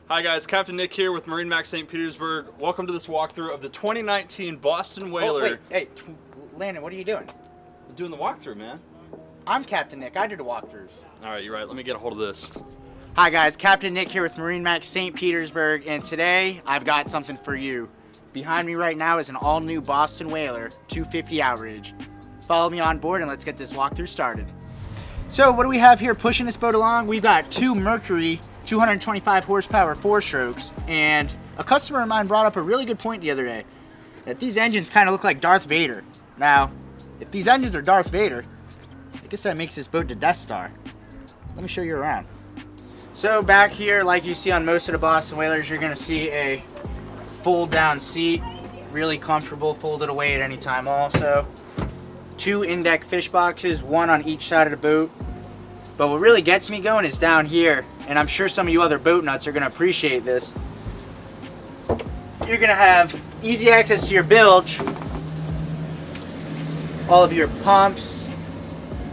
Hi guys, Captain Nick here with MarineMax St. Petersburg. Welcome to this walkthrough of the 2019 Boston Whaler. Oh, wait, hey, Landon, what are you doing? I'm doing the walkthrough, man. I'm Captain Nick. I do the walkthroughs. All right, you're right. Let me get a hold of this. Hi guys, Captain Nick here with MarineMax St. Petersburg, and today I've got something for you. Behind me right now is an all-new Boston Whaler 250 Outrage. Follow me on board and let's get this walkthrough started. So what do we have here pushing this boat along? We've got two Mercury 225 horsepower 4-strokes, and a customer of mine brought up a really good point the other day, that these engines kind of look like Darth Vader. Now, if these engines are Darth Vader, I guess that makes this boat the Death Star. Let me show you around. So back here, like you see on most of the Boston Whalers, you're going to see a fold down seat, really comfortable, folded away at any time also. Two in-deck fish boxes, one on each side of the boat. But what really gets me going is down here, and I'm sure some of you other boat nuts are going to appreciate this. You're going to have easy access to your bilge, all of your pumps,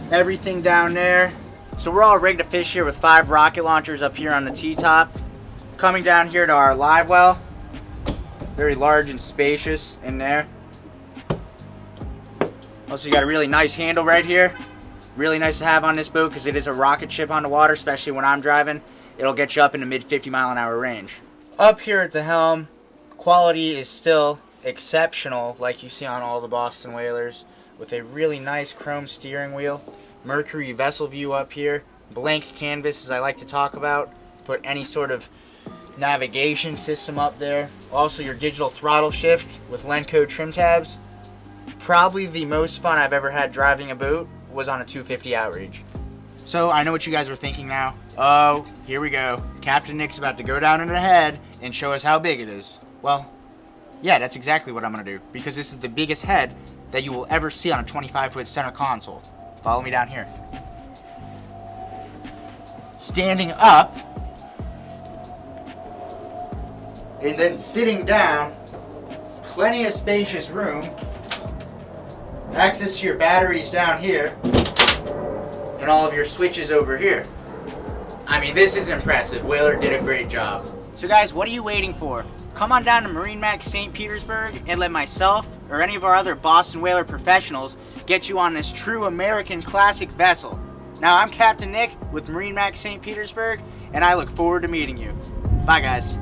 everything down there. So we're all rigged to fish here with 5 rocket launchers up here on the T-top. Coming down here to our live well, very large and spacious in there. Also, you got a really nice handle right here. Really nice to have on this boat because it is a rocket ship on the water, especially when I'm driving. It'll get you up in the mid 50-mile-an-hour range. Up here at the helm, quality is still exceptional, like you see on all the Boston Whalers, with a really nice chrome steering wheel, Mercury vessel view up here, blank canvas as I like to talk about, put any sort of navigation system up there. Also your digital throttle shift with Lenco trim tabs. Probably the most fun I've ever had driving a boat was on a 250 Outrage. So I know what you guys are thinking now. Oh, here we go. Captain Nick's about to go down into the head and show us how big it is. Well, yeah, that's exactly what I'm gonna do, because this is the biggest head that you will ever see on a 25-foot center console. Follow me down here. Standing up, and then sitting down, plenty of spacious room. Access to your batteries down here, and all of your switches over here. I mean, this is impressive. Whaler did a great job. So guys, what are you waiting for? Come on down to MarineMax St. Petersburg and let myself or any of our other Boston Whaler professionals get you on this true American classic vessel. Now, I'm Captain Nick with MarineMax St. Petersburg, and I look forward to meeting you. Bye guys.